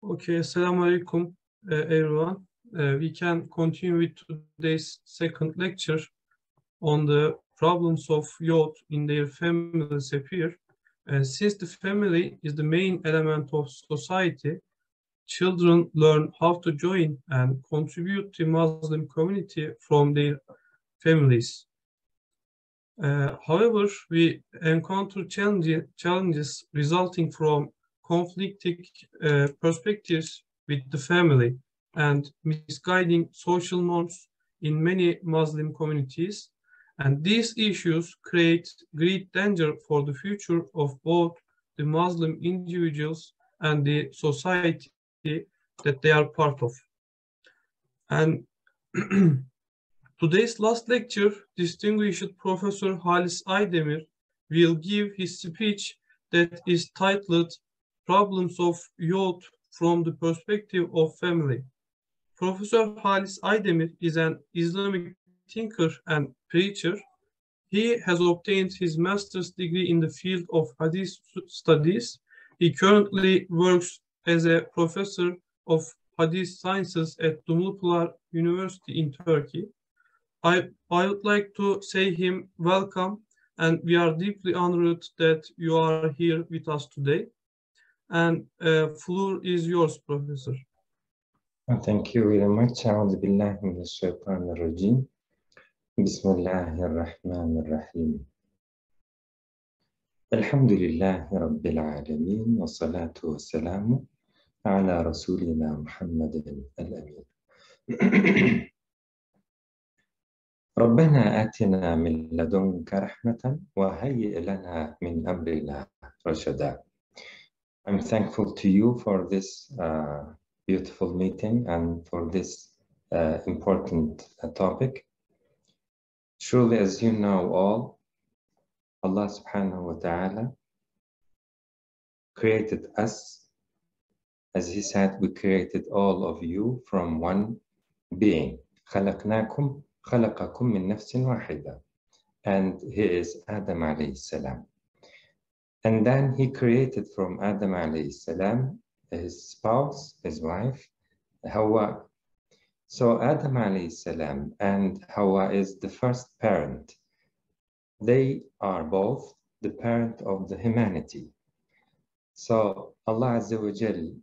Okay, Assalamu alaikum, everyone. We can continue with today's second lecture on the problems of youth in their family sphere. Since the family is the main element of society, children learn how to join and contribute to Muslim community from their families. However, we encounter challenges resulting from conflicting perspectives with the family and misguiding social norms in many Muslim communities. And these issues create great danger for the future of both the Muslim individuals and the society that they are part of. And today's last lecture, distinguished Professor Halis Aydemir will give his speech that is titled Problems of Youth from the Perspective of Family. Professor Halis Aydemir is an Islamic thinker and preacher. He has obtained his master's degree in the field of Hadith studies. He currently works as a professor of Hadith sciences at Küplüpınar University in Turkey. I would like to say him welcome, and we are deeply honored that you are here with us today. And floor is yours, Professor. Thank you very much. أعوذ بالله من الشيطان الرجيم. بسم الله الرحمن الرحيم. الحمد لله رب العالمين والصلاة والسلام على رسولنا محمد الأمين. ربنا آتنا من لدنك رحمة وهيئ لنا من أمرنا رشدا. I'm thankful to you for this beautiful meeting and for this important topic. Surely, as you know all, Allah subhanahu wa ta'ala created us. As he said, we created all of you from one being. خلقناكم خلقكم من نفس واحدة. And he is Adam alayhi salam. And then he created from Adam alayhi salam his spouse, his wife, Hawa. So Adam alayhi salam and Hawa is the first parent. They are both the parent of the humanity. So Allah Azza wa Jal,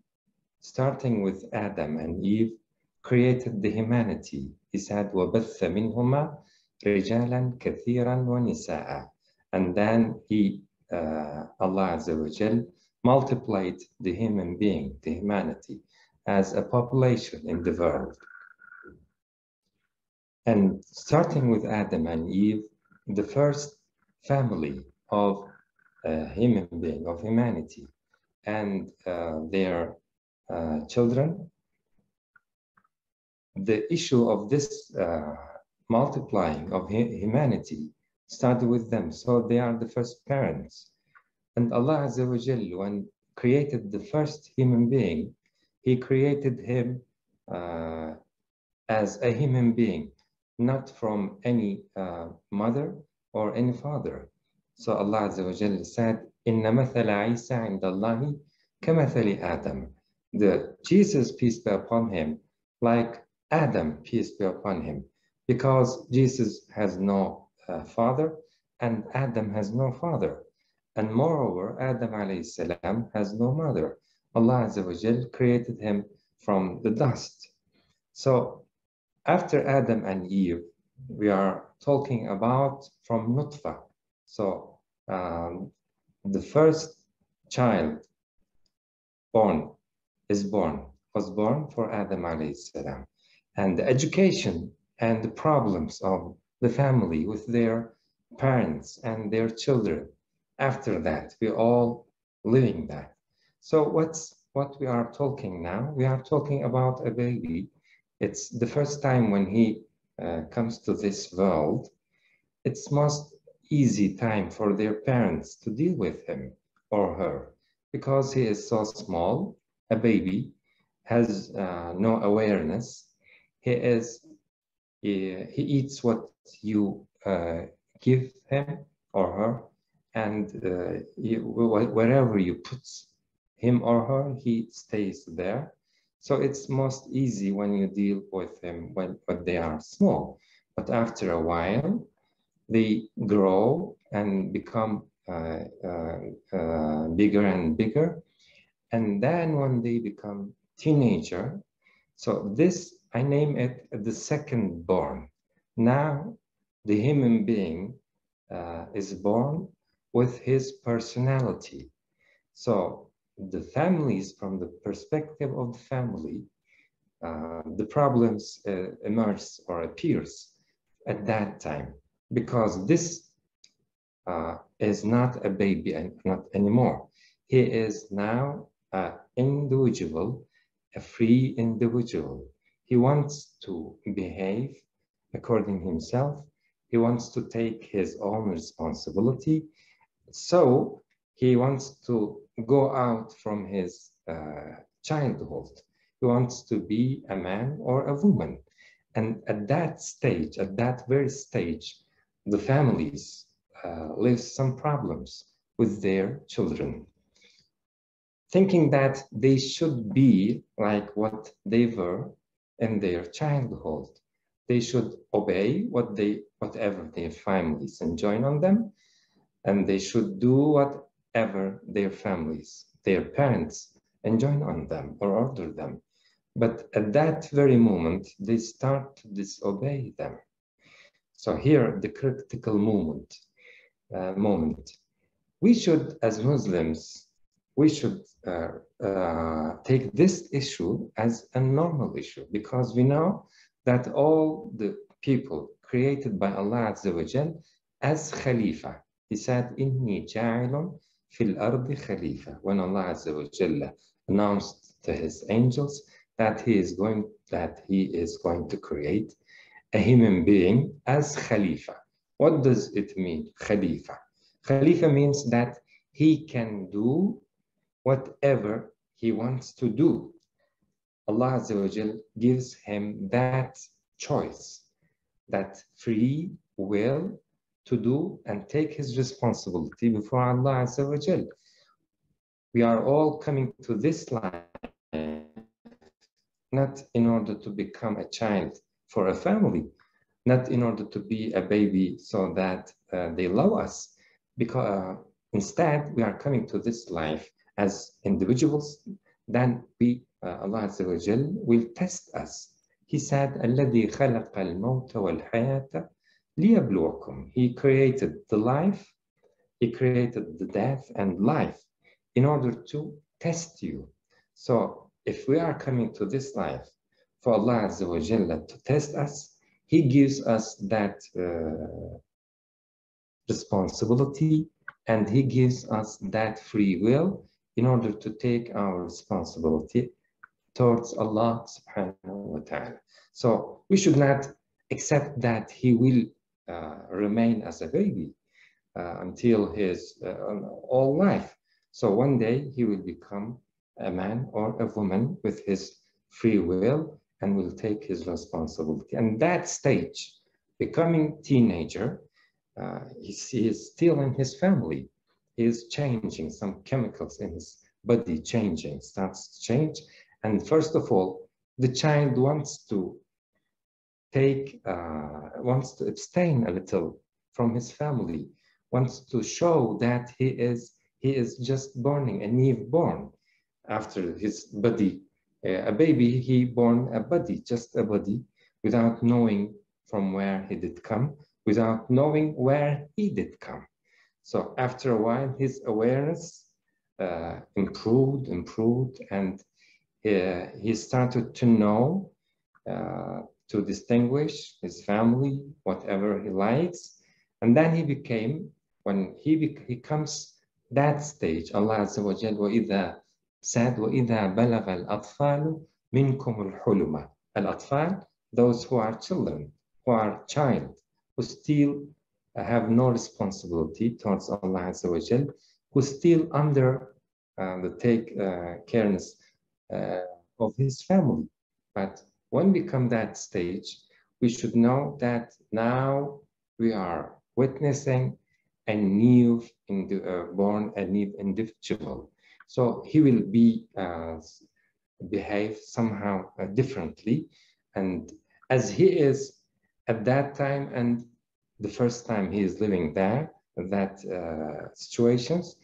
starting with Adam and Eve, created the humanity. He said, وَبَثَّ مِنْهُمَا رِجَالًا كَثِيرًا وَنِسَاءً. And then Allah Azza wa Jal multiplied the human being, the humanity, as a population in the world. And starting with Adam and Eve, the first family of human being, of humanity, and their children, the issue of this multiplying of humanity started with them. So they are the first parents. And Allah Azza wa Jal, when created the first human being, he created him as a human being, not from any mother or any father. So Allah Azza wa Jal said, Inna mathala Isa indallahi kamathali Adam. The Jesus, peace be upon him, like Adam, peace be upon him, because Jesus has no father and Adam has no father. And moreover, Adam alayhi salam has no mother. Allah Azza wa Jal created him from the dust. So after Adam and Eve, we are talking about from nutfa. So the first child was born for Adam alayhi salam. And the education and the problems of the family with their parents and their children, after that, we're all living that. So what we are talking now? We are talking about a baby. It's the first time when he comes to this world. It's most easy time for their parents to deal with him or her, because he is so small. A baby has no awareness. He eats what you give him or her, and wherever you put him or her, he stays there. So it's most easy when you deal with them when they are small. But after a while, they grow and become bigger and bigger. And then when they become teenager, so this, I name it the second born. Now the human being is born with his personality. So the families, from the perspective of the family, the problems emerge or appears at that time, because this is not a baby and not anymore. He is now an individual, a free individual. He wants to behave according to himself. He wants to take his own responsibility. So he wants to go out from his childhood. He wants to be a man or a woman. And at that stage, at that very stage, the families live some problems with their children, thinking that they should be like what they were in their childhood. They should obey whatever their families enjoin on them, and they should do whatever their families, their parents enjoin on them or order them. But at that very moment, they start to disobey them. So here, the critical moment. We should, as Muslims, we should take this issue as a normal issue, because we know that all the people created by Allah Azza wa Jal as Khalifa. He said, Inni ja'ilun fil ardi Khalifa. When Allah Azza wa Jalla announced to his angels that he is going to create a human being as Khalifa. What does it mean, Khalifa? Khalifa means that he can do whatever he wants to do. Allah Azza wa Jal gives him that choice, that free will to do and take his responsibility before Allah Azza wa Jal. We are all coming to this life not in order to become a child for a family, not in order to be a baby so that they love us, because instead we are coming to this life as individuals. Then Allah Azza wa Jal will test us. He said, الَّذِي خَلَقَ الْمَوْتَ وَالْحَيَاةَ لِيَبْلُوَكُمْ. He created the life, he created the death and life in order to test you. So if we are coming to this life for Allah Azza wa Jalla to test us, he gives us that responsibility, and he gives us that free will in order to take our responsibility towards Allah subhanahu wa ta'ala. So we should not accept that he will remain as a baby until his all life. So one day he will become a man or a woman with his free will and will take his responsibility. And that stage, becoming teenager, he is still in his family. He is changing, some chemicals in his body starts to change. And first of all, the child wants to abstain a little from his family, wants to show that he is just born, a newborn. After his body, a baby, he born a body, just a body, without knowing from where he did come, without knowing where he did come. So after a while, his awareness improved, and he started to know, to distinguish his family, whatever he likes. And then he became, when he comes that stage, Allah Azza wa Jalla said, وَإِذَا بَلَغَ الْأَطْفَالُ مِنْكُمُ الْحُلُمَ. Al-Atfal, those who are children, who are child, who still have no responsibility towards Allah Azza wa Jal, who still under the careness of his family. But when we come that stage, we should know that now we are witnessing a new born, a new individual. So he will behave somehow differently, and as he is at that time and the first time he is living there, that situations,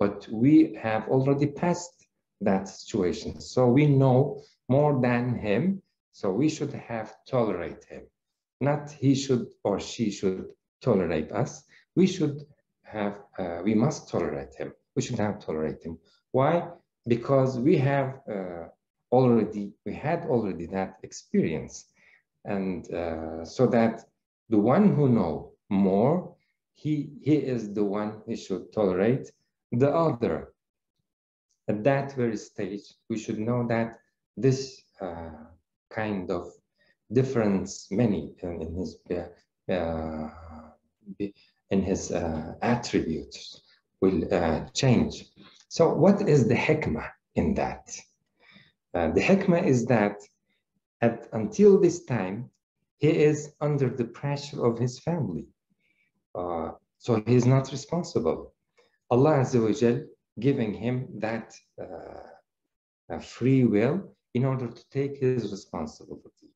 but we have already passed that situation, so we know more than him, so we should have tolerate him, not he should or she should tolerate us. We should have we must tolerate him. We should have tolerate him. Why? Because we have we had already that experience, and so that the one who know more, he is the one who should tolerate the other. At that very stage, we should know that this kind of difference, many in his attributes, will change. So what is the hikmah in that? The hikmah is that until this time, he is under the pressure of his family. So he is not responsible. Allah Azza wa Jal giving him that free will in order to take his responsibility.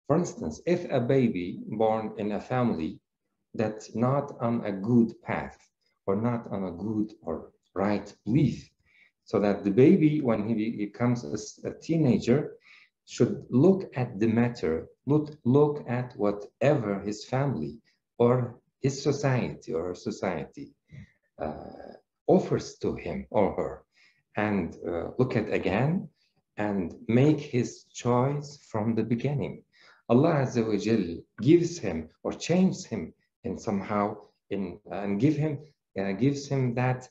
For instance, if a baby born in a family that's not on a good path or not on a good or right belief, so that the baby, when he becomes a teenager, should look at the matter, look at whatever his family or his society or her society offers to him or her, and look at again and make his choice from the beginning. Allah Azza wa Jal gives him or changes him in somehow and gives him that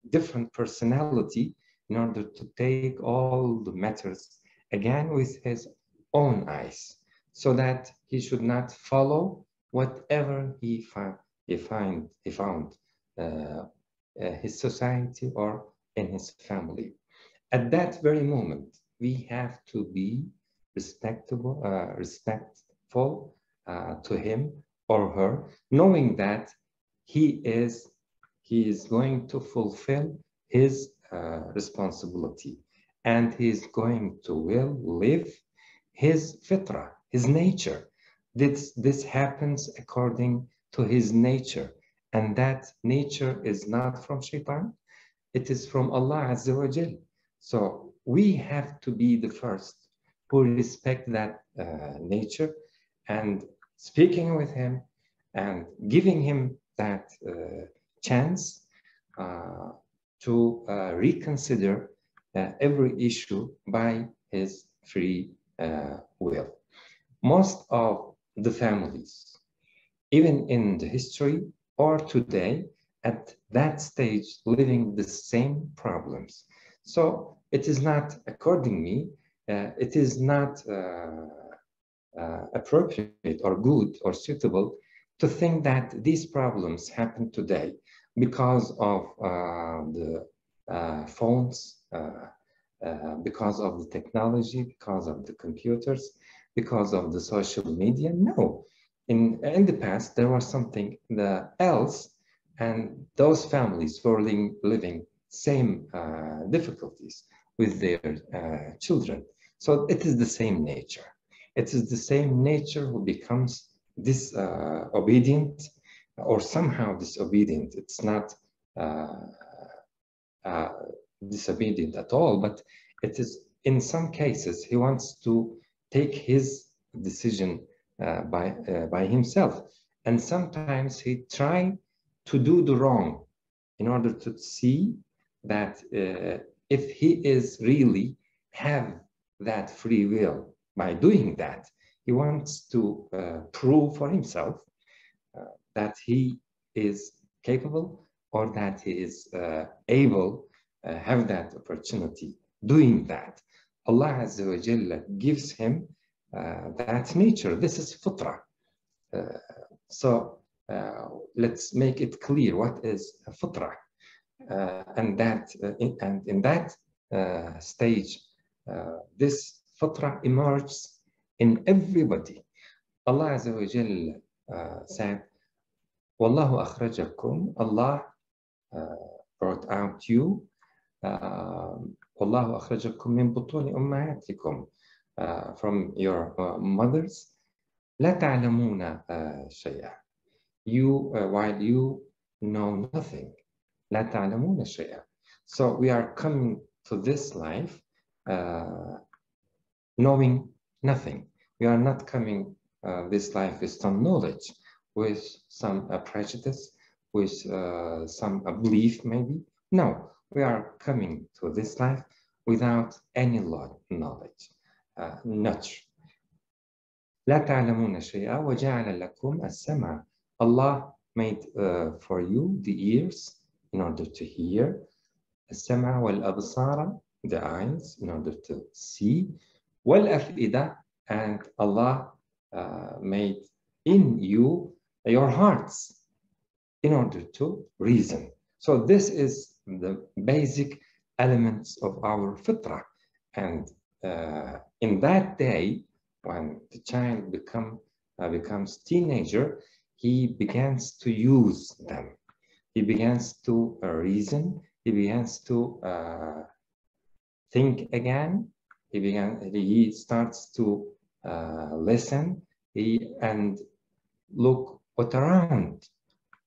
different personality in order to take all the matters again with his own eyes, so that he should not follow whatever he found his society or in his family. At that very moment, we have to be respectful to him or her, knowing that he is going to fulfill his responsibility, and he is going to live his fitrah, his nature. This happens according to his nature, and that nature is not from shaitan, it is from Allah Azza wa Jal. So we have to be the first who respect that nature, and speaking with him and giving him that chance to reconsider every issue by his free will. Most of the families, even in the history or today, at that stage, living the same problems. So it is not, according to me, it is not appropriate or good or suitable to think that these problems happen today because of the phones, because of the technology, because of the computers, because of the social media. No, in the past there was something else, and those families were living same difficulties with their children. So it is the same nature. It is the same nature who becomes disobedient or somehow disobedient. It's not disobedient at all, but it is, in some cases, he wants to take his decision by himself. And sometimes he tries to do the wrong in order to see that if he is really have that free will by doing that, he wants to prove for himself that he is capable or that he is able have that opportunity doing that. Allah Azza wa Jalla gives him that nature. This is fitrah. So let's make it clear what is fitrah, and in that stage, this fitrah emerges in everybody. Allah Azza wa Jalla said, "Wallahu akhrajakum." Allah brought out you. والله أخرجكم من بطون أمهاتكم, from your mothers. لا تعلمون شيئا. You, while you know nothing. لا تعلمون شيئا. So we are coming to this life knowing nothing. We are not coming this life with some knowledge, with some prejudice, with some belief maybe. No, we are coming to this life without any knowledge. Nudge. لا تعلمون شيئا وجعل لكم السمع. Allah made for you the ears in order to hear. السمع والأبصار, the eyes, in order to see. والأفئدة, and Allah made in you your hearts in order to reason. So this is the basic elements of our fitrah. And in that day, when the child becomes teenager, he begins to use them. He begins to reason. He begins to think again. He starts to listen and look around,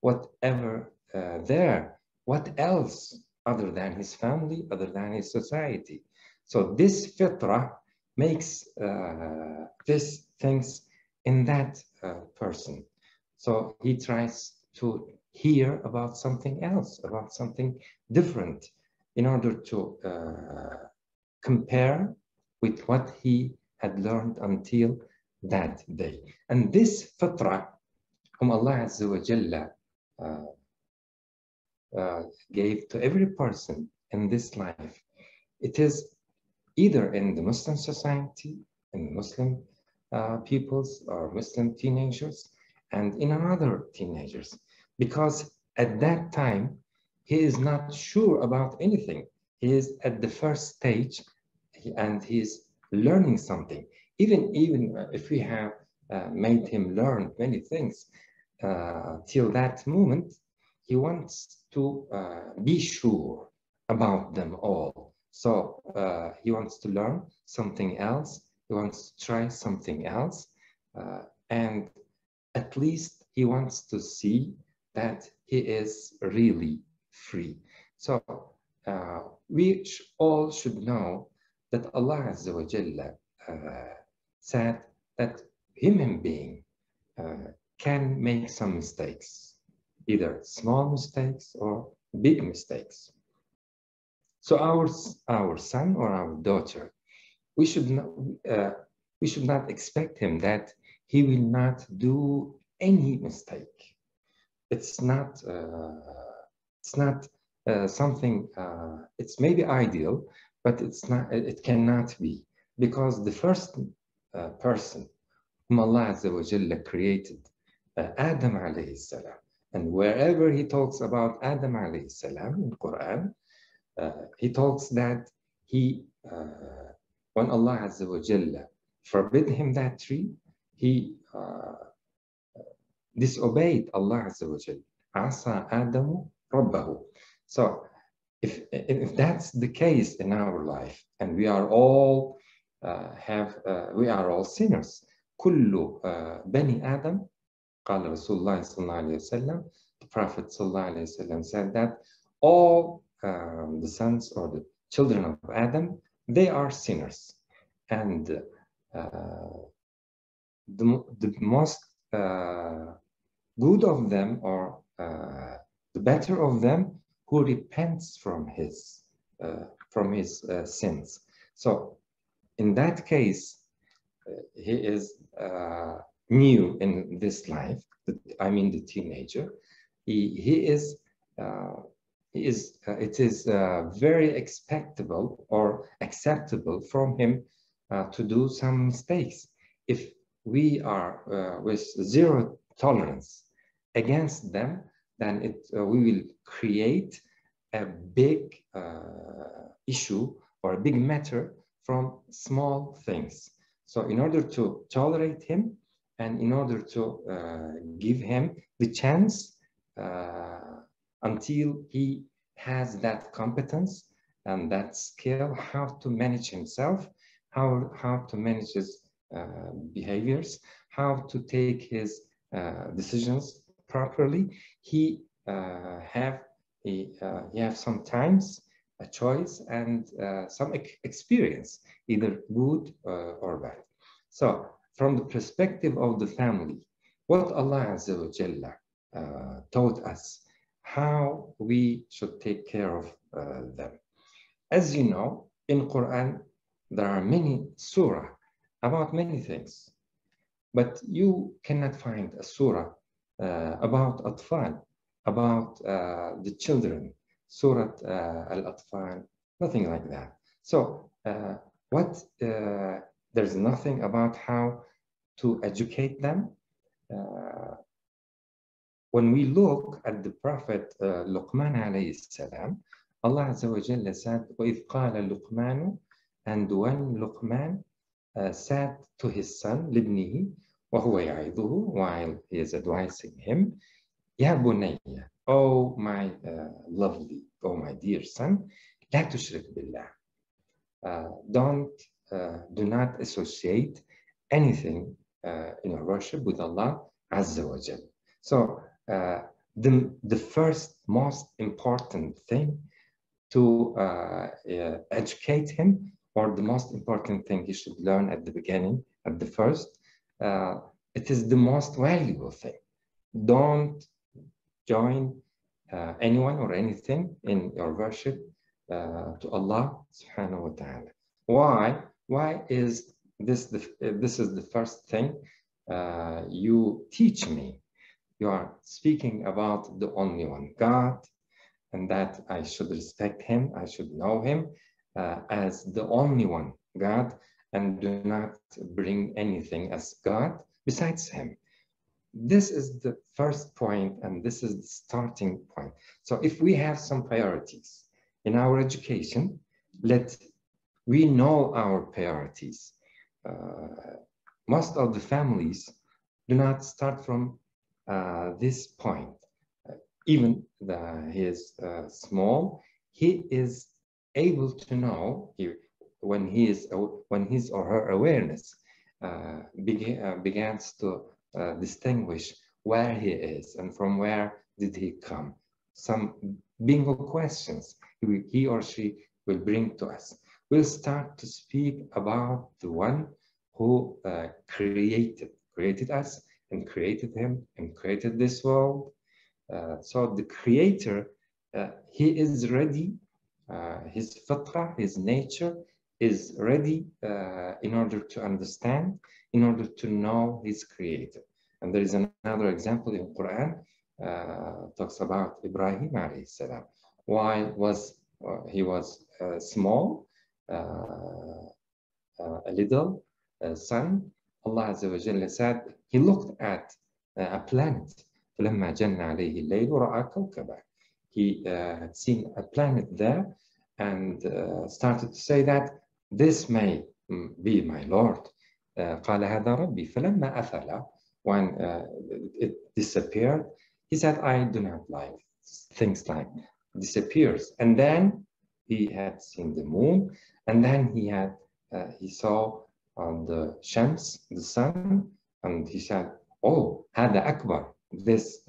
whatever there, what else other than his family, other than his society. So this fitrah makes these things in that person. So he tries to hear about something else, about something different, in order to compare with what he had learned until that day. And this fitrah, whom Allah Azza wa Jalla gave to every person in this life, it is either in the Muslim society, in Muslim peoples or Muslim teenagers, and in another teenagers, because at that time he is not sure about anything. He is at the first stage and he is learning something. Even if we have made him learn many things till that moment, he wants to be sure about them all. So he wants to learn something else. He wants to try something else. And at least he wants to see that he is really free. So we all should know that Allah Azza wa Jalla said that human being can make some mistakes, either small mistakes or big mistakes. So our son or our daughter, we should not expect him that he will not do any mistake. It's not something. It's maybe ideal, but it's not. It cannot be, because the first person whom Allah Azza wa Jalla created, Adam alayhi salam, and wherever he talks about Adam alayhi salam in Quran, he talks that when Allah Azza wa Jalla forbid him that tree, he disobeyed Allah Azza wa Jalla. Asa Adamu Rabbahu. So if that's the case in our life, and we are all sinners. Kullu bani Adam, قال Rasulullah sallallahu alayhi wa sallam, the Prophet sallallahu alayhi wa sallam said that all the sons or the children of Adam, they are sinners. And the most good of them, or the better of them, who repents from his sins. So in that case, he is new in this life. I mean, the teenager. It is very expectable or acceptable from him to do some mistakes. If we are with zero tolerance against them, then we will create a big issue or a big matter from small things. So in order to tolerate him, and in order to give him the chance until he has that competence and that skill, how to manage himself, how to manage his behaviors, how to take his decisions properly. He have sometimes a choice and some experience, either good or bad. So from the perspective of the family, what Allah Azza wa Jalla taught us, how we should take care of them. As you know, in Quran, there are many surah about many things, but you cannot find a surah about Atfal, about the children, Surah Al-Atfal, nothing like that. So there's nothing about how to educate them. When we look at the Prophet Luqman alayhi salam, Allah Azza wa Jalla said, وَإِذْ قَالَ لُقْمَانُ, and when Luqman said to his son, لِبْنِهِ وَهُوَ يَعِظُهُ, while he is advising him, يَا بُنَيَّ, oh my lovely, oh my dear son, لَا تُشْرِكْ بِاللَّهِ, do not associate anything in your worship with Allah Azza wa Jalla. So the first most important thing to educate him, or the most important thing he should learn at the beginning, at the first, it is the most valuable thing. Don't join anyone or anything in your worship to Allah subhanahu wa ta'ala. Why is this this is the first thing you teach me? You are speaking about the only one, God, and that I should respect him, I should know him as the only one, God, and do not bring anything as God besides him. This is the first point, and this is the starting point. So if we have some priorities in our education, we know our priorities. Most of the families do not start from this point. Even he is small, he is able to know when his or her awareness begins to distinguish where he is and from where did he come. Some bingo questions he or she will bring to us. We'll start to speak about the one who created us and created him and created this world. So the creator, he is ready, his fitra, his nature is ready in order to understand, in order to know his creator. And there is another example in Quran, talks about Ibrahim alayhi salam. While he was small, a little son, Allah Azza wa Jalla said, he looked at a planet. فلما جن عليه الليل رأى كوكبا. He had seen a planet there and started to say that this may be my Lord. قال هذا ربي. فلما أفل, when it disappeared, he said, I do not like things like disappears. And then he had seen the moon, and then he saw the Shams, the sun, and he said, oh, هذا أكبر. This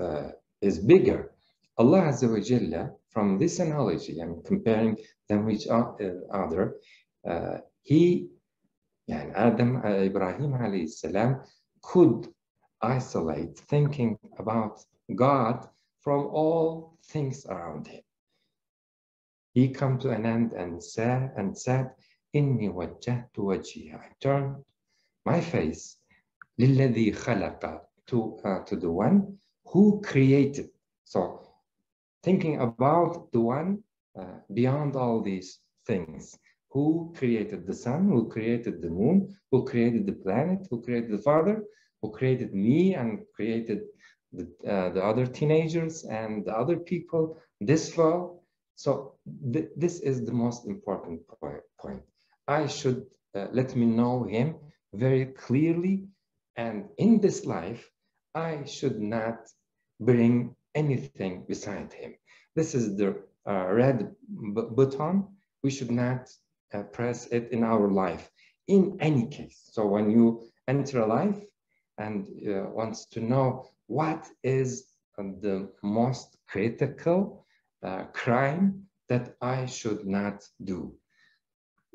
is bigger. Allah Azza wa Jalla, from this analogy and comparing them with each other, Ibrahim alayhi salam could isolate thinking about God from all things around him. He come to an end and said, Inni wajjahtu wajhi. I turned my face لِلَّذِي خَلَقَ, to the one who created. So thinking about the one beyond all these things, who created the sun, who created the moon, who created the planet, who created the Father, who created me and created the other teenagers and the other people, this world. So this is the most important point. I should let me know him very clearly, and in this life, I should not bring anything beside him. This is the red button, we should not press it in our life in any case. So when you enter a life and wants to know what is the most critical crime that I should not do,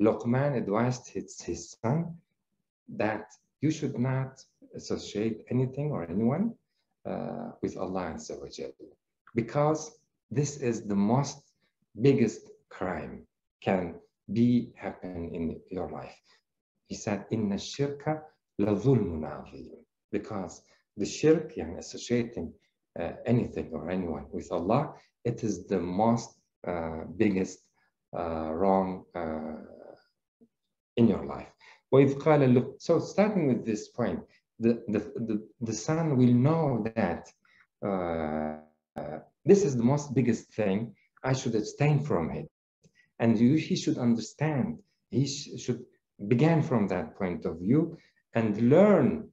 Luqman advised his son that you should not associate anything or anyone with Allah Azza wa Jal, because this is the most biggest crime can be happen in your life. He said, "Inna shirka la dhulmun azim," because the shirk, associating anything or anyone with Allah, it is the most biggest wrong in your life. So starting with this point, the son will know that this is the most biggest thing. I should abstain from it, and he should understand. He should begin from that point of view and learn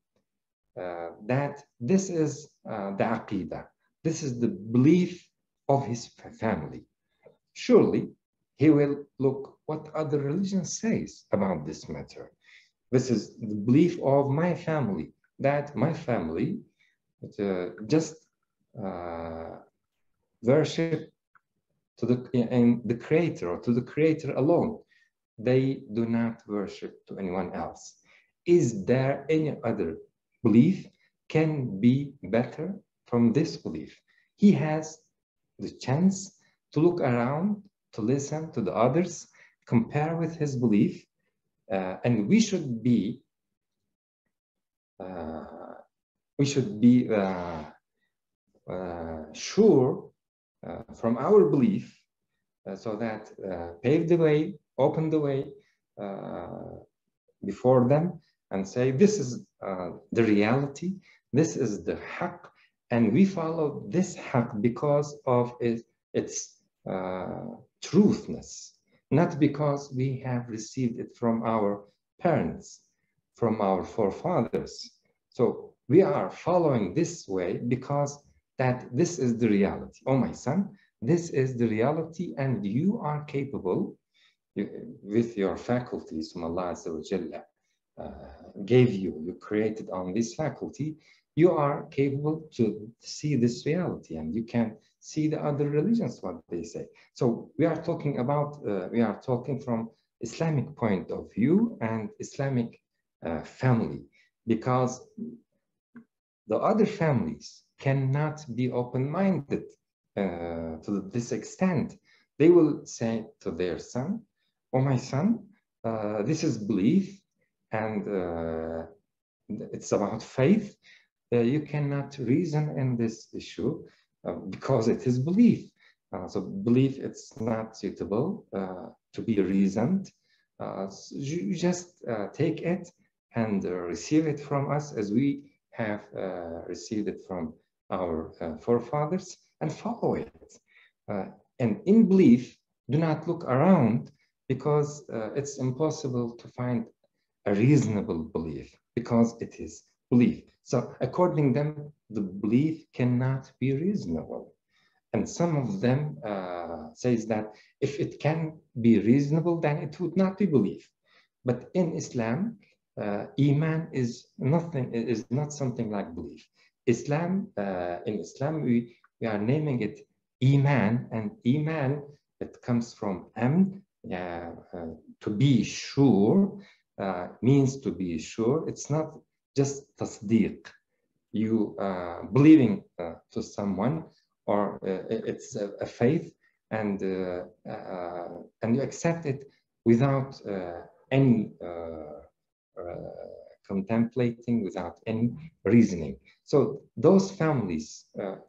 that this is the aqidah. This is the belief of his family. Surely he will look what other religion says about this matter. This is the belief of my family, that my family just worship to the creator, or to the creator alone. They do not worship to anyone else. Is there any other belief can be better from this belief? He has the chance to look around, to listen to the others, compare with his belief, and we should be sure from our belief, so that pave the way, open the way before them, and say, this is the reality, this is the haqq, and we follow this haqq because of its truthness, not because we have received it from our parents, from our forefathers. So we are following this way because that this is the reality. Oh, my son, this is the reality, and you are capable, with your faculties from Allah Azza wa Jalla gave you created on this faculty, you are capable to see this reality, and you can see the other religions, what they say. So we are talking about, we are talking from Islamic point of view and Islamic family, because the other families cannot be open-minded to this extent. They will say to their son, oh, my son, this is belief, and it's about faith. You cannot reason in this issue because it is belief. So belief, it's not suitable to be reasoned. So you just take it and receive it from us as we have received it from our forefathers, and follow it. And in belief, do not look around, because it's impossible to find a reasonable belief, because it is belief. So according to them, the belief cannot be reasonable. And some of them says that if it can be reasonable, then it would not be belief. But in Islam, Iman is nothing, is not something like belief. Islam, in Islam, we are naming it Iman, and Iman, it comes from Amn, to be sure, means to be sure. It's not just tasdeeq, you believing to someone, or it's a faith, and you accept it without any contemplating, without any reasoning. So those families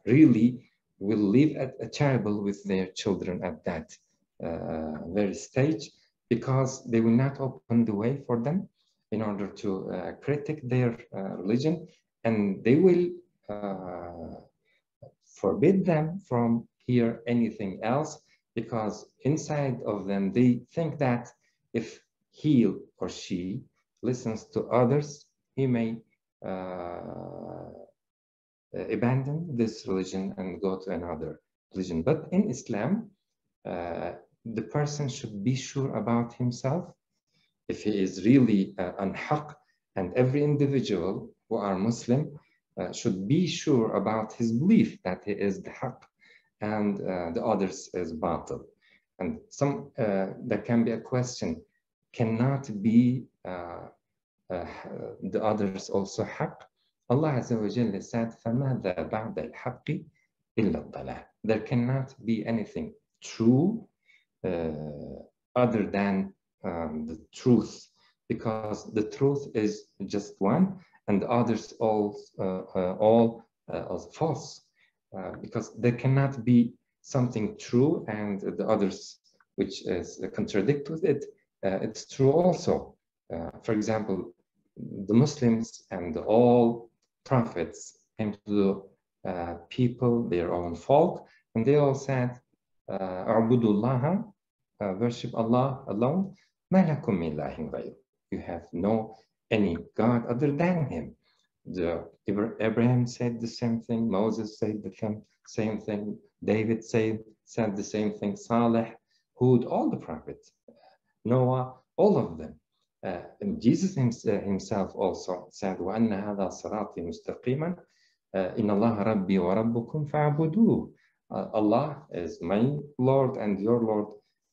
really will live a terrible with their children at that very stage, because they will not open the way for them in order to critique their religion, and they will forbid them from hear anything else, because inside of them they think that if he or she listens to others, he may abandon this religion and go to another religion. But in Islam, the person should be sure about himself if he is really on haqq, and every individual who are Muslim should be sure about his belief that he is the haqq and the others is batil. And there can be a question, cannot be the others also haqq? Allah Azza wa Jalla said, فَمَاذَا بَعْدَ الْحَقِّ إِلَّا الضَّلَالِ. There cannot be anything true other than the truth, because the truth is just one, and the others all are false, because there cannot be something true and the others which is contradict with it. It's true also. For example, the Muslims and all prophets came to the people, their own folk, and they all said, "A'budullaha," worship Allah alone. "Ma lakum min ilahin ghayruh." You have no any God other than Him. Abraham said the same thing. Moses said the same thing. David said the same thing. Saleh, Hud, all the prophets. Noah, all of them. And Jesus himself also said, وَأَنَّ هَذَا صِرَاطِي مُسْتَقِيمًا إِنَّ اللَّهَ رَبِّي وَرَبُّكُمْ فَاعْبُدُوهُ. Allah is my Lord and your Lord,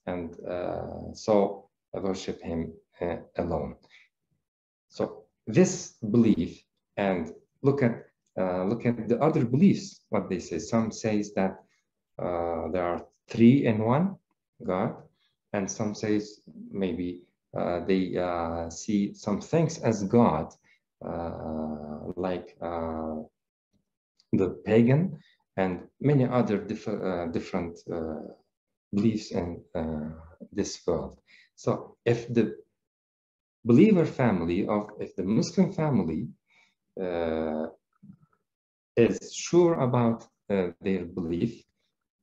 and so worship Him alone. So this belief, and look at the other beliefs, what they say. Some says that there are 3 in 1 God, and some says maybe they see some things as God, like the pagan and many other different beliefs in this world. So if the believer family, if the Muslim family is sure about their belief,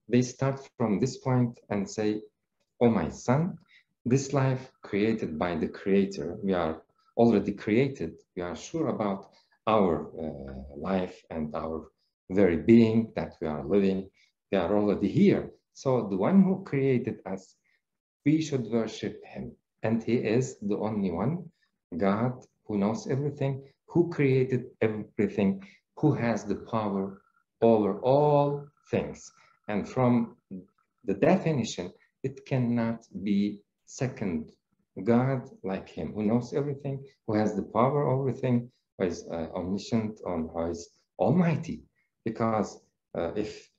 they start from this point and say, "Oh my son, this life created by the Creator, we are already created, we are sure about our life and our very being that we are living, we are already here. So the one who created us, we should worship Him. And He is the only one, God, who knows everything, who created everything, who has the power over all things." And from the definition, it cannot be second God like Him, who knows everything, who has the power over everything, who is omniscient, who is almighty. Because if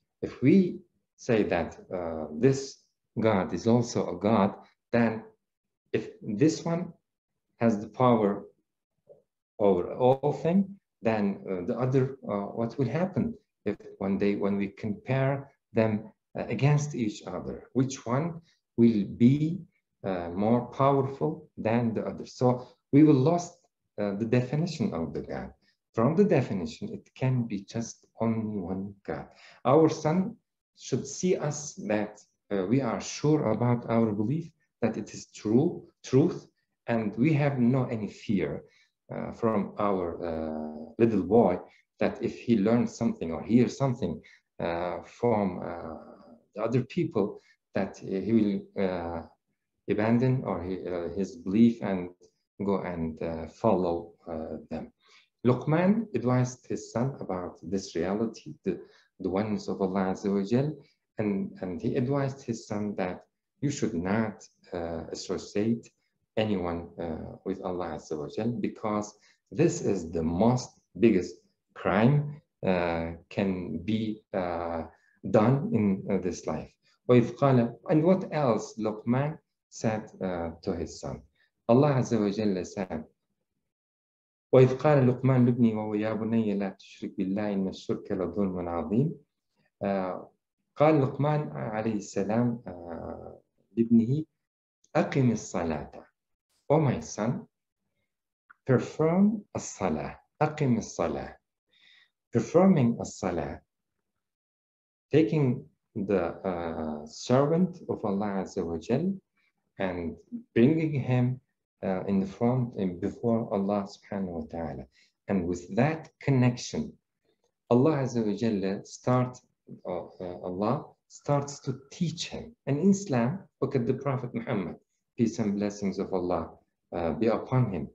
we say that this God is also a God, then if this one has the power over all things, then the other, what will happen if one day when we compare them against each other, which one will be more powerful than the other? So we will lose the definition of the God. From the definition, it can be just only one God. Our son should see us that we are sure about our belief, that it is truth, and we have no any fear from our little boy, that if he learns something or hears something from the other people, that he will abandon or his belief and go and follow them. Luqman advised his son about this reality, the oneness of Allah Azza wa Jal, and he advised his son that you should not associate anyone with Allah Azza wa Jal, because this is the most biggest crime can be done in this life. And what else Luqman said to his son? Allah Azza wa Jalla said, وَإِذْ قَالَ لُقْمَانُ لِابْنِهِ وَهُوَ يَا بُنَيَّ لَا تُشْرِكْ بِاللَّهِ إِنَّ الشِّرْكَ لَظُلْمٌ عَظِيمٌ. قال لقمان عليه السلام لابنه أقم الصلاة. Oh my son, perform الصلاة. أقم الصلاة. Performing الصلاة, taking the servant of Allah Azza wa Jal and bringing him in the front and before Allah subhanahu wa ta'ala. And with that connection, Allah Azza wa Jalla starts to teach him. And in Islam, look at the Prophet Muhammad, peace and blessings of Allah be upon him.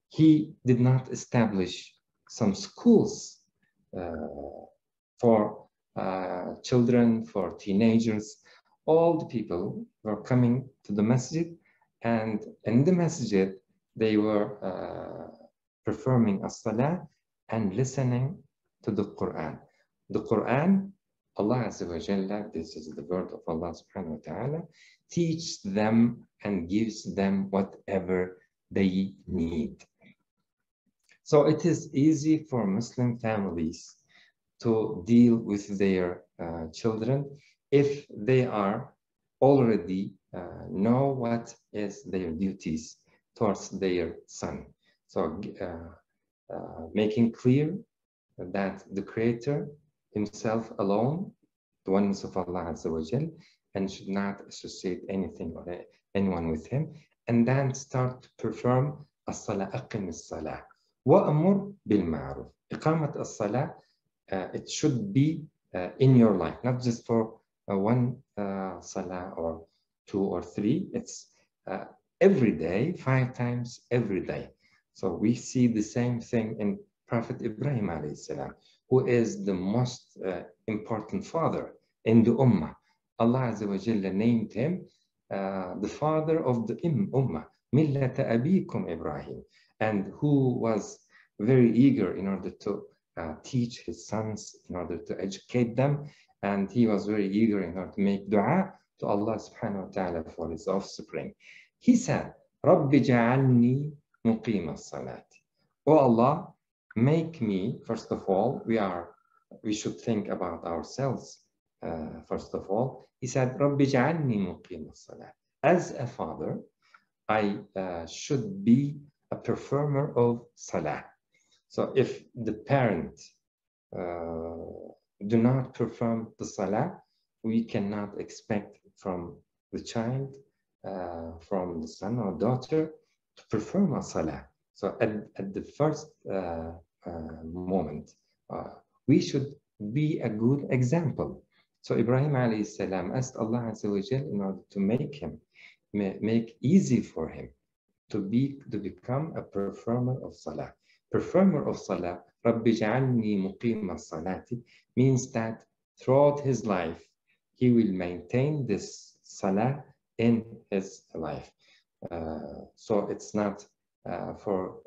He did not establish some schools for children, for teenagers. All the people were coming to the masjid, and in the masjid, they were performing as-salah and listening to the Quran. The Quran, Allah Azza wa Jalla, this is the word of Allah subhanahu wa ta'ala, teaches them and gives them whatever they need. So it is easy for Muslim families to deal with their children if they are already know what is their duties towards their son. So making clear that the Creator himself alone, the oneness of Allah Azza wa Jal, and should not associate anything or anyone with him, and then start to perform as-salah, aqim as-salah, wa'amur bil-ma'ruf. Iqamat as-salah, it should be in your life, not just for one salah or 2 or 3. It's every day, 5 times every day. So we see the same thing in Prophet Ibrahim alayhi salam, who is the most important father in the Ummah. Allah Azza wa Jalla named him the father of the Ummah, Millata Abikum Ibrahim, and who was very eager in order to teach his sons, in order to educate them, and he was very eager in order to make dua to Allah subhanahu wa ta'ala for his offspring. He said, Rabbi ja'alni muqima as-salati. Oh Allah, make me, first of all, we should think about ourselves. First of all, he said, Rabbi ja'alni muqima as-salat. As a father, I should be a performer of salah. So if the parent do not perform the salah, we cannot expect from the child, from the son or daughter, to perform a salah. So at the first moment, we should be a good example. So Ibrahim alayhi salam asked Allah Azza wa Jal in order to make easy for him to become a performer of salah. Performer of salah, Rabbi ja'alni muqima as-salati, means that throughout his life, he will maintain this salah in his life. So it's not for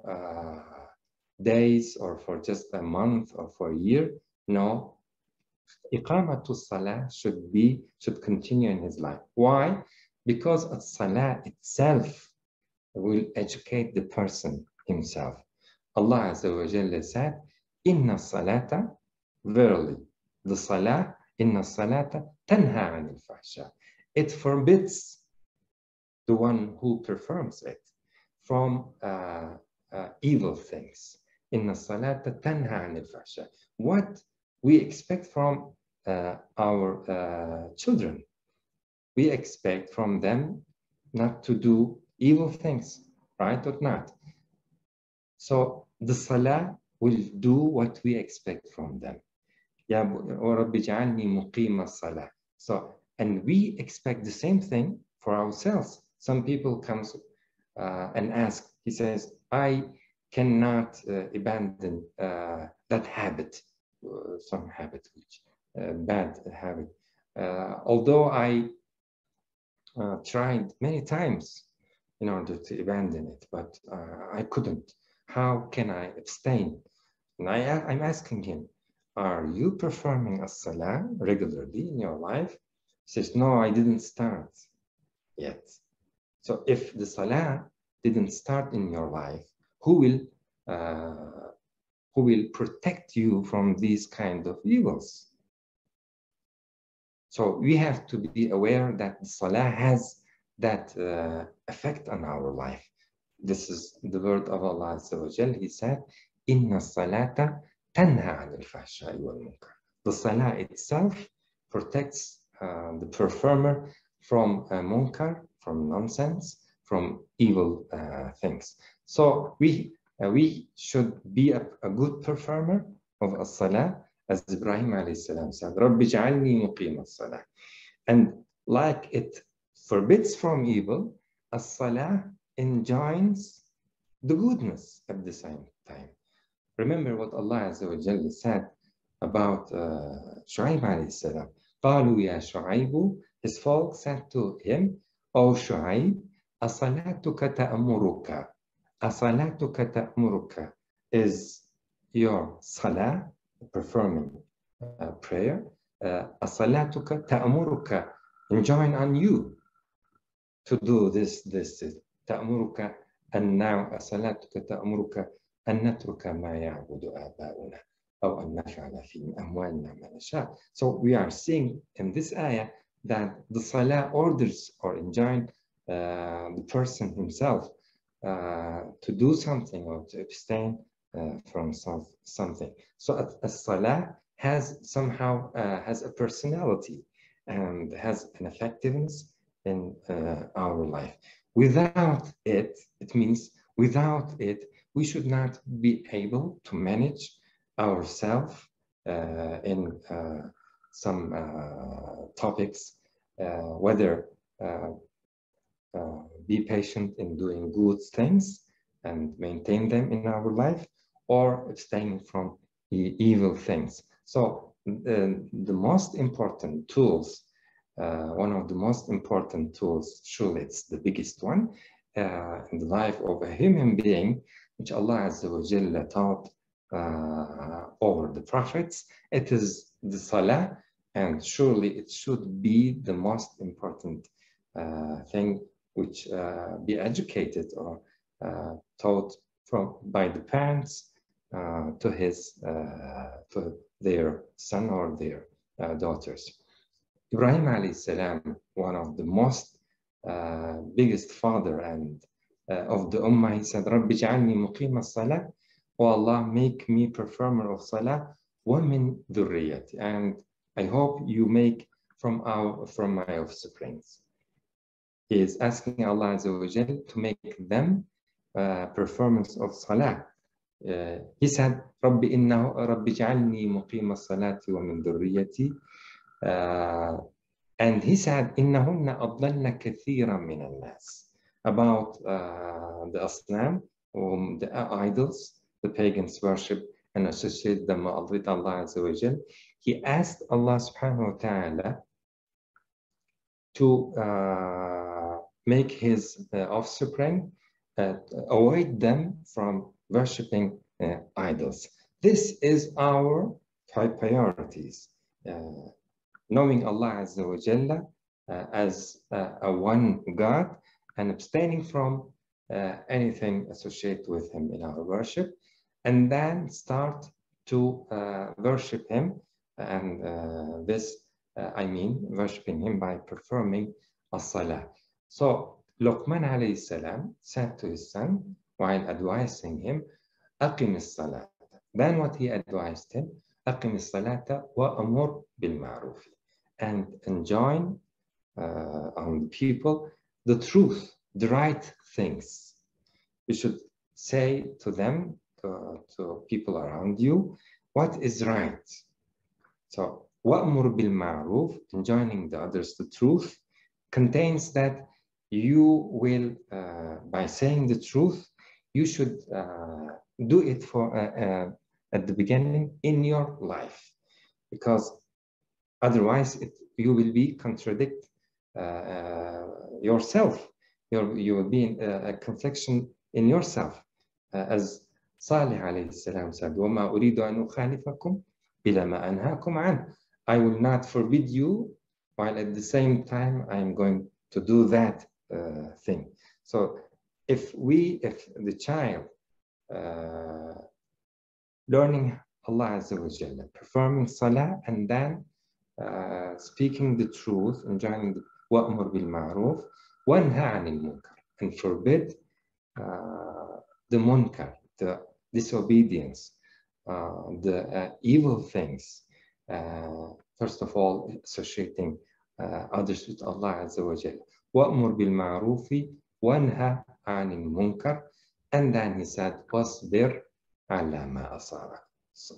days or for just a month or for a year. No, Iqamatu salah should continue in his life. Why? Because salah itself will educate the person himself. Allah Azza wa Jalla said, Inna salata, verily, the salah, Inna salata tanha anil fahsha. It forbids the one who performs it from evil things. Inna salata tanha anil fahsha. What we expect from our children, we expect from them not to do evil things, right or not? So the salah will do what we expect from them. Ya Rabbi ja'alni muqima salah. So, and we expect the same thing for ourselves. Some people comes and ask, he says, I cannot abandon that habit, some habit, which bad habit. Although I tried many times in order to abandon it, but I couldn't. How can I abstain? And I'm asking him, are you performing a salah regularly in your life? He says, no, I didn't start yet. So if the salah didn't start in your life, who will protect you from these kind of evils? So we have to be aware that the salah has that effect on our life. This is the word of Allah Azza wa Jal. He said, Inna salata tanha anil fahsha'i wal munkar. The salah itself protects the performer from munkar, from nonsense, from evil things. So we should be a good performer of as-salah, as Ibrahim alayhi salam said, Rabbi ja'alni muqima as-salah. And like it forbids from evil, as-salah enjoins the goodness at the same time. Remember what Allah Azza wa Jalla said about Shu'aib alayhi salam. قالوا يا شعيب, his folk said to him, O Shu'aib, أصلاتك تأمرك. أصلاتك تأمرك. Is your salah, performing prayer, أصلاتك تأمرك, enjoin on you to do this. تأمرك أن أصلاتك تأمرك أن نترك ما يعبد آباؤنا أو أن نفعل في أموالنا ما نشاء. So we are seeing in this ayah that the salah orders or enjoin the person himself to do something or to abstain from something. So a salah has somehow has a personality and has an effectiveness in our life. Without it, it means without it, we should not be able to manage ourselves in some topics, whether be patient in doing good things and maintain them in our life, or abstaining from evil things. So the most important tools, one of the most important tools, surely it's the biggest one, in the life of a human being, which Allah Azza wa Jalla taught over the prophets, it is the salah, and surely it should be the most important thing which be educated or taught by the parents to their son or their daughters. Ibrahim alayhi salam, one of the most biggest father and of the ummah, he said, Rabbi ja'alni muqima as-salah, O Allah, make me performer of salah, wa min dhurriyati, and I hope you make from my offsprings. He is asking Allah Azza wa Jal to make them performance of salah. He said, Rabbi ja'alni muqima as-salati wa min dhurriyati. And he said, إِنَّهُنَّ أَضْلَلْنَ كَثِيرًا مِنَ النَّاسِ, about the asnam, the idols, the pagans worship and associate them with Allah Azza wa Jal. He asked Allah subhanahu wa ta'ala to make his offspring avoid them from worshipping idols. This is our priorities. Knowing Allah Azza wa Jalla as a one God and abstaining from anything associated with Him in our worship, and then start to worship Him, and I mean worshiping Him by performing as-salah. So Luqman alayhi salam said to his son while advising him, أقم الصلاة. Then what he advised him, أقم الصلاة وأمر بالمعروف, and enjoin on the people the truth, the right things. You should say to them, to people around you, what is right. So وأمر بالمعروف, enjoining the others the truth, contains that you will, by saying the truth, you should do it for at the beginning in your life, because otherwise you will be contradict yourself. You will be in a confliction in yourself, as Salih alayhi salam said, وَمَا أُرِيدُ أَنْ أُخَالِفَكُمْ بِلَا مَا أَنْهَاكُمْ عَنْهُ. I will not forbid you, while at the same time I am going to do that thing. So if the child learning Allah Azza wa Jalla, performing salah, and then speaking the truth, enjoining the wa'mur bil ma'ruf, wanha 'anil munkar, and forbid the munkar, the disobedience, the evil things. First of all, associating others with Allah Azza wa Jalla. Wa'mur bil ma'rufi wanha 'anil munkar. And then he said, wasbir ala ma asabak. So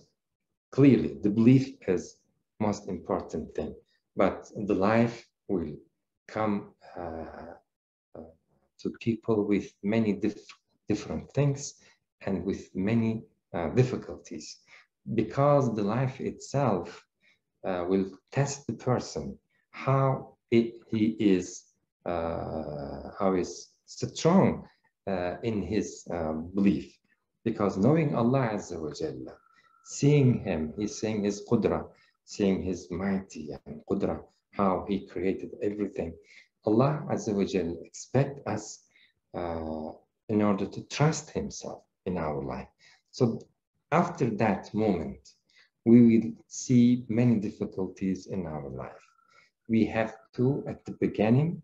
clearly, the belief is most important thing, but the life will come to people with many different things and with many difficulties, because the life itself will test the person how he is strong in his belief. Because knowing Allah Azza wa Jalla, seeing him, he's seeing his qudra, seeing his mighty and qudra, how he created everything. Allah Azza wa Jalla expects us in order to trust himself in our life. So after that moment, we will see many difficulties in our life. We have to, at the beginning,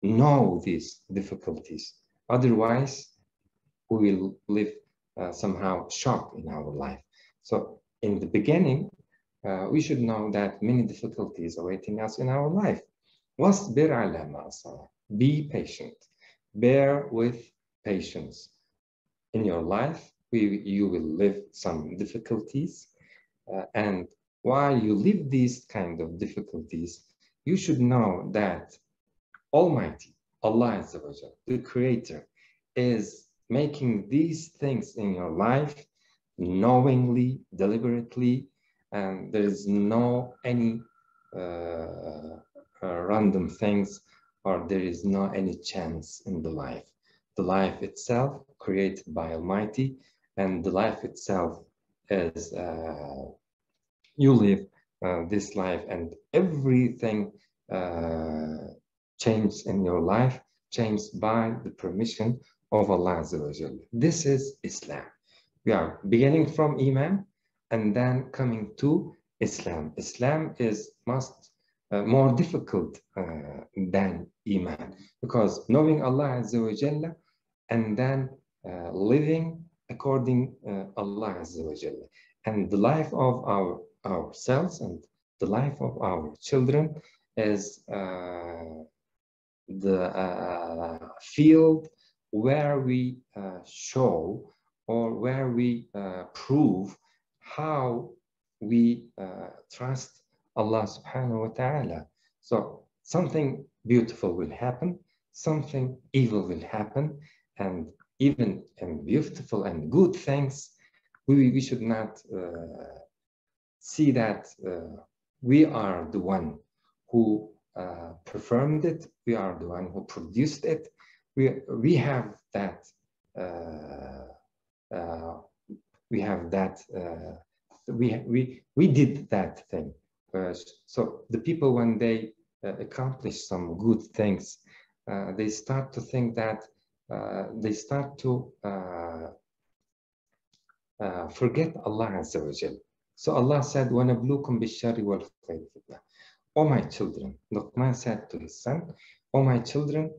know these difficulties. Otherwise, we will live somehow shocked in our life. So in the beginning, we should know that many difficulties awaiting us in our life. وَاصْبِرْ عَلَى مَا أَصَابَكَ. Be patient. Bear with patience. In your life, you will live some difficulties. And while you live these kind of difficulties, you should know that Almighty, Allah Azza wa Jalla, the Creator, is making these things in your life knowingly, deliberately, and there is no any random things, or there is no any chance in the life. The life itself created by Almighty, and the life itself is you live this life, and everything changed in your life changed by the permission of Allah Azza wa Jalla. This is Islam. We are beginning from Iman and then coming to Islam. Islam is more difficult than Iman, because knowing Allah Azza wa Jalla and then living according Allah Azza wa Jalla, and the life of ourselves and the life of our children is the field where we show or where we prove how we trust Allah subhanahu wa ta'ala. So something beautiful will happen, something evil will happen, and even in beautiful and good things, we should not see that we are the one who performed it, we are the one who produced it. We have that we did that thing. So the people, when they accomplish some good things, they start to think that they start to forget Allah Azza wa Jal. So Allah said, وَنَبْلُوكُمْ بِالشَّرِّ وَالْخَيْرِ فِتْنَةً. O my children, Luqman said to his son, O my children,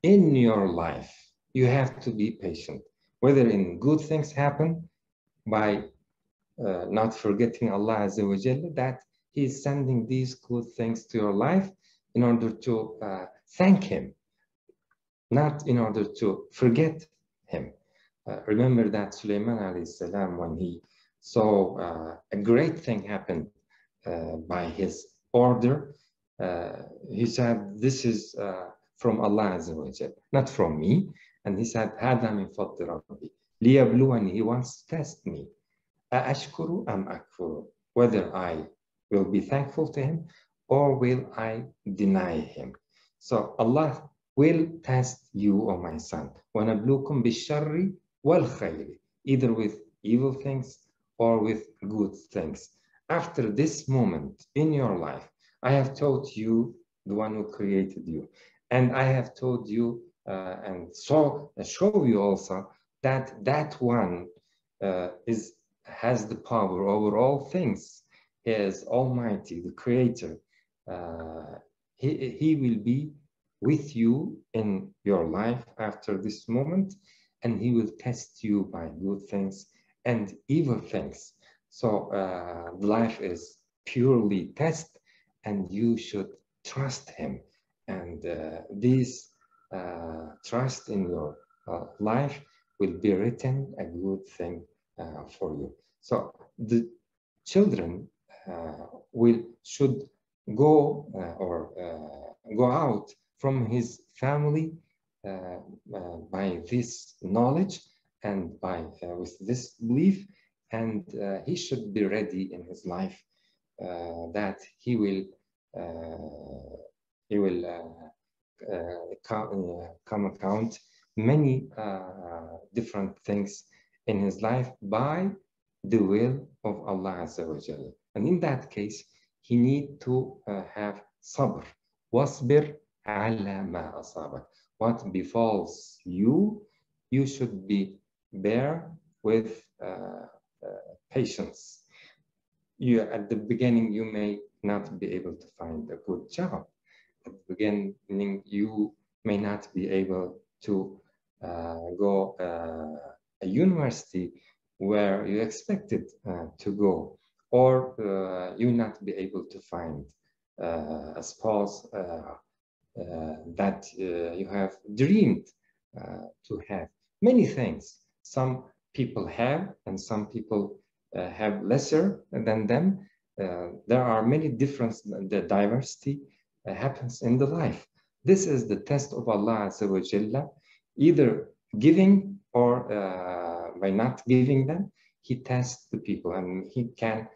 in your life, you have to be patient. Whether in good things happen by not forgetting Allah Azza wa Jalla, that He is sending these good things to your life in order to thank Him, not in order to forget Him. Remember that Sulaiman alayhi salam, when he saw a great thing happen by his order, he said, this is from Allah Azza wa Jalla, not from me. And he said, هَذَا مِنْ فَضْلِ رَبِّي لِيَبْلُوَنِي. He wants to test me. أَأَشْكُرُ أَمْ أَكْفُرُ. Whether I will be thankful to him or will I deny him. So Allah will test you, O my son. وَنَبْلُوكُمْ بِالشَّرِّ وَالْخَيْرِ. Either with evil things or with good things. After this moment in your life, I have taught you the one who created you. And I have told you and show you also that that one has the power over all things. He is Almighty, the Creator. He will be with you in your life after this moment, and He will test you by good things and evil things. So life is purely test, and you should trust Him. And this trust in your life will be written a good thing for you. So the children should go go out from his family by this knowledge and by with this belief, and he should be ready in his life that he will come account many different things in his life by the will of Allah Azza wa Jalla. And in that case, he need to have sabr. Wasbir ala ma asabak. What befalls you, you should bear with patience. At the beginning, you may not be able to find a good job. At the beginning, you may not be able to go a university where you expected to go, or you not be able to find a spouse that you have dreamed to have. Many things. Some people have, and some people have lesser than them. There are many differences. The diversity happens in the life. This is the test of Allah Azza wa Jalla, either giving or by not giving them. He tests the people, and he can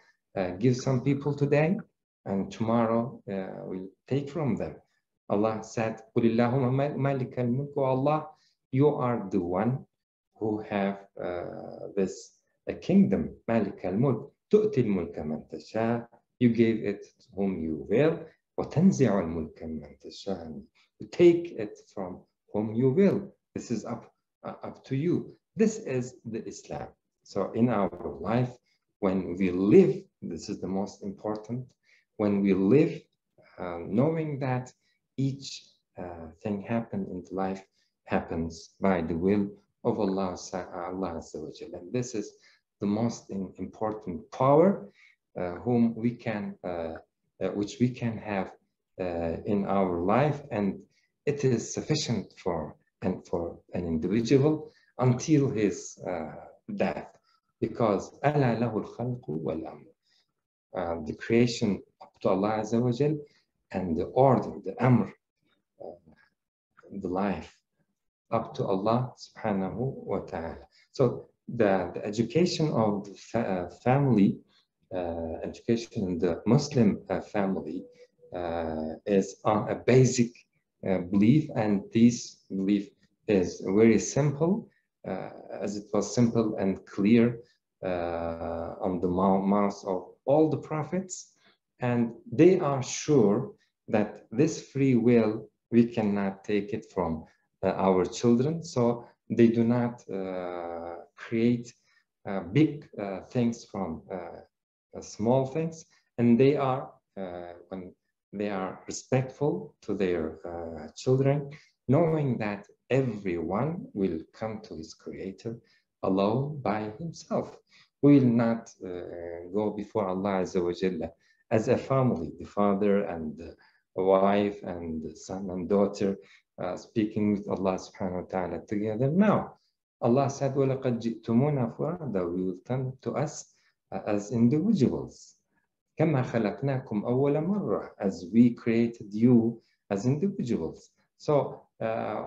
give some people today, and tomorrow will take from them. Allah said, "Qulillahumma malikal mulk wa Allah, you are the one who have this kingdom, Malik al-Mulk, tu'ti al-mulka man tasha, you gave it to whom you will, wa tanzi'u al-mulka man tasha, you take it from whom you will. This is up to you." This is the Islam. So in our life, when we live, this is the most important, when we live knowing that each thing happen in life happens by the will of Allah Azza wa Jalla. And this is the most important power whom we can, which we can have in our life, and it is sufficient for an individual until his death, because أَلَا لَهُ الْخَلْقُ وَالْأَمْرُ, the creation up to Allah Azza wa Jalla, and the order, the amr, the life up to Allah subhanahu wa ta'ala. So the education of the family, education in the Muslim family is on a basic belief, and this belief is very simple, as it was simple and clear on the mouth of all the prophets, and they are sure that this free will, we cannot take it from our children, so they do not create big things from small things, and they are when they are respectful to their children, knowing that everyone will come to his creator alone by himself. We will not go before Allah Azza wa Jalla as a family, the father and the wife and the son and daughter speaking with Allah subhanahu wa ta'ala together. Now, Allah said, وَلَقَدْ جِئْتُمُونَا فُرَادًا, we will come to us as individuals. كَمَا خَلَقْنَاكُمْ أَوَّلَ مَرَّةٍ, as we created you as individuals. So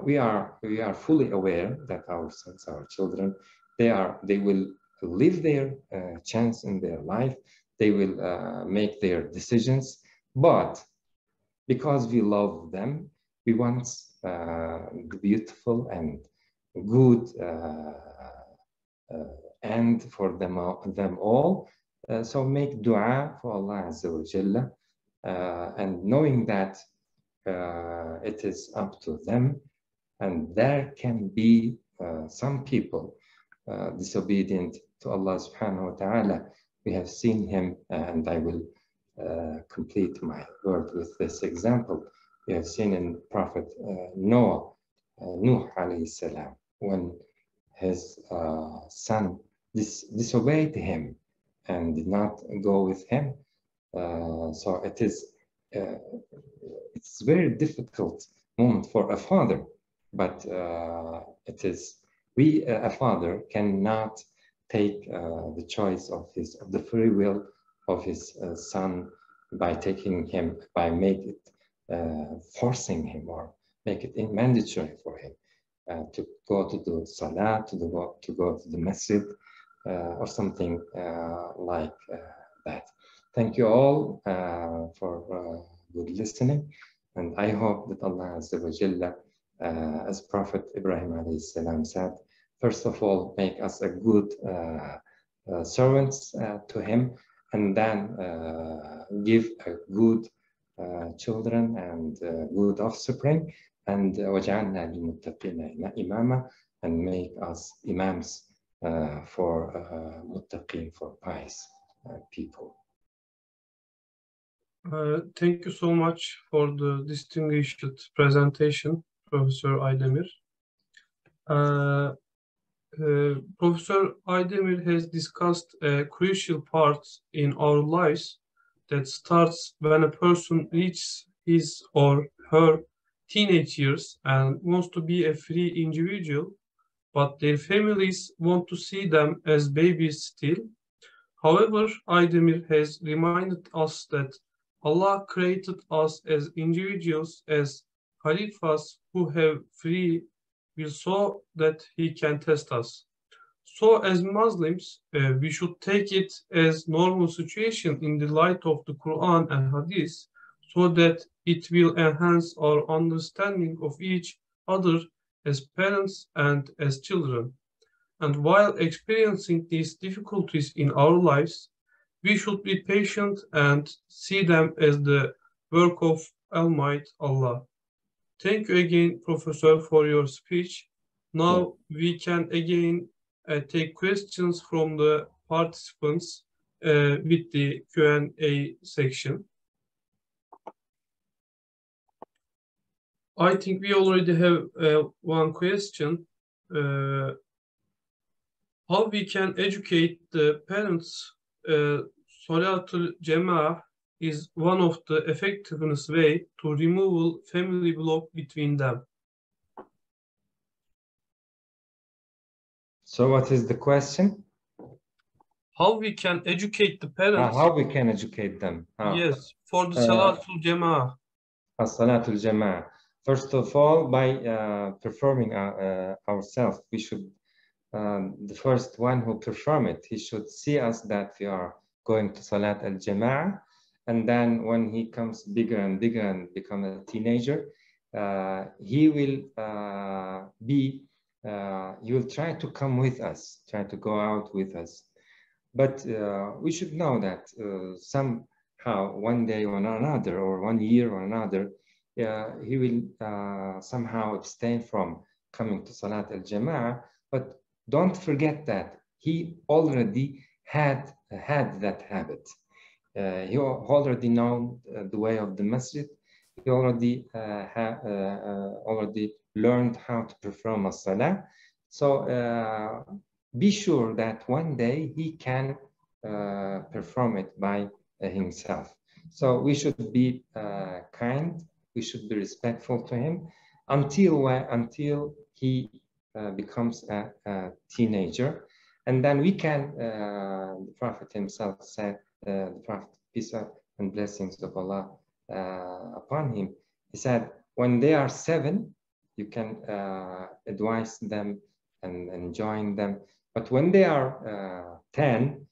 we are fully aware that our sons, our children, they will live their chance in their life. They will make their decisions, but because we love them, we want the beautiful and good end for them all. So make dua for Allah Azza wa Jalla, and knowing that it is up to them, and there can be some people disobedient to Allah subhanahu wa ta'ala. We have seen him, and I will complete my word with this example. We have seen in Prophet Nuh alayhi salam, when his son disobeyed him and did not go with him. So it is it's very difficult moment for a father, but it is a father cannot take the choice of the free will of his son by taking him, by forcing him or make it mandatory for him to go to the salah, to go to the masjid, or something like that. Thank you all for good listening, and I hope that Allah Azza wa Jalla, as Prophet Ibrahim alayhi salam said, first of all, make us a good servants to him, and then give a good children and good offspring, and وَجَعَلْنَا لِلْمُتَّقِينَ إِمَامًا, and make us imams for muttaqin, for pious people. Thank you so much for the distinguished presentation, Professor Aydemir. Professor Aydemir has discussed a crucial part in our lives that starts when a person reaches his or her teenage years and wants to be a free individual, but their families want to see them as babies still. However, Aydemir has reminded us that Allah created us as individuals, as Khalifas who have free will, so that He can test us. So as Muslims, we should take it as normal situation in the light of the Quran and Hadith, so that it will enhance our understanding of each other as parents and as children. And while experiencing these difficulties in our lives, we should be patient and see them as the work of Almighty Allah. Thank you again, Professor, for your speech. Now we can again take questions from the participants with the Q&A section. I think we already have one question. How we can educate the parents? Salatul Jama'ah is one of the effectiveness way to remove family block between them. So what is the question? How we can educate the parents? How we can educate them? Yes, for the Salatul Jama'ah. Salatul Jama'ah. First of all, by performing ourselves, we should, the first one who perform it, he should see us that we are going to Salat al-Jama'ah, and then when he comes bigger and bigger and become a teenager, he will he will try to come with us, try to go out with us. But we should know that somehow one day or another, or 1 year or another, he will somehow abstain from coming to Salat al-Jama'ah. But don't forget that he already had that habit. He already know the way of the masjid. He already already learned how to perform a salah. So be sure that one day he can perform it by himself. So we should be kind. We should be respectful to him until he becomes a teenager, and then we can. The Prophet himself said, the Prophet, peace and blessings of Allah upon him, he said, when they are 7, you can advise them and join them, but when they are 10,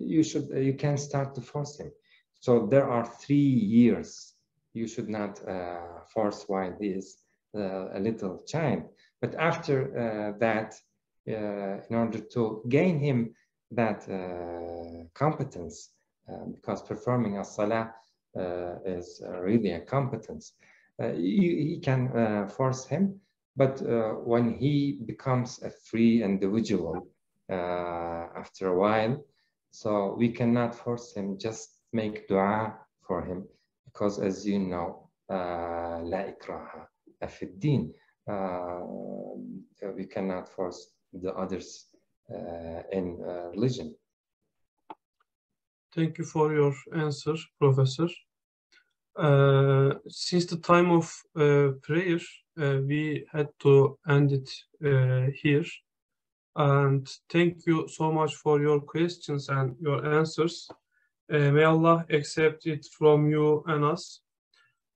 you can start to force him. So there are 3 years. You should not force while he is a little child. But after that, in order to gain him that competence, because performing a salah is really a competence, he can force him. But when he becomes a free individual after a while, so we cannot force him, just make dua for him, because as you know, la ikraha fi ddin, we cannot force the others in religion. Thank you for your answer, Professor. Since the time of prayer, we had to end it here. And thank you so much for your questions and your answers. May Allah accept it from you and us.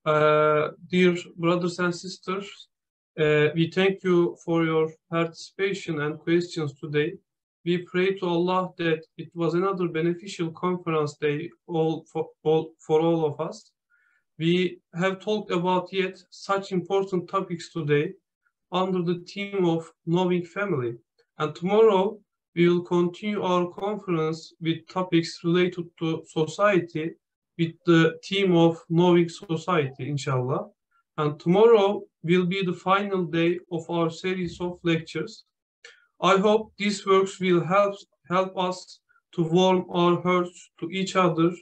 Dear brothers and sisters, we thank you for your participation and questions today. We pray to Allah that it was another beneficial conference day for all of us. We have talked about yet such important topics today under the theme of knowing family. And tomorrow we will continue our conference with topics related to society with the theme of knowing society, inshallah. And tomorrow will be the final day of our series of lectures. I hope these works will help us to warm our hearts to each other.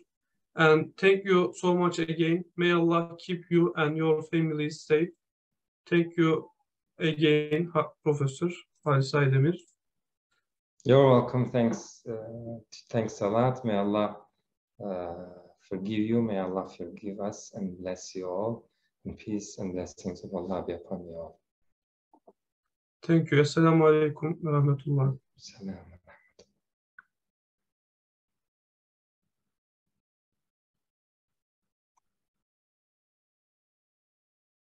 And thank you so much again. May Allah keep you and your families safe. Thank you again, Professor Halis Aydemir. You're welcome. Thanks a lot. May Allah forgive you. May Allah forgive us and bless you all. And peace and blessings of Allah be upon you all. Thank you. Esselamu Aleyküm ve Rahmetullah. Selam.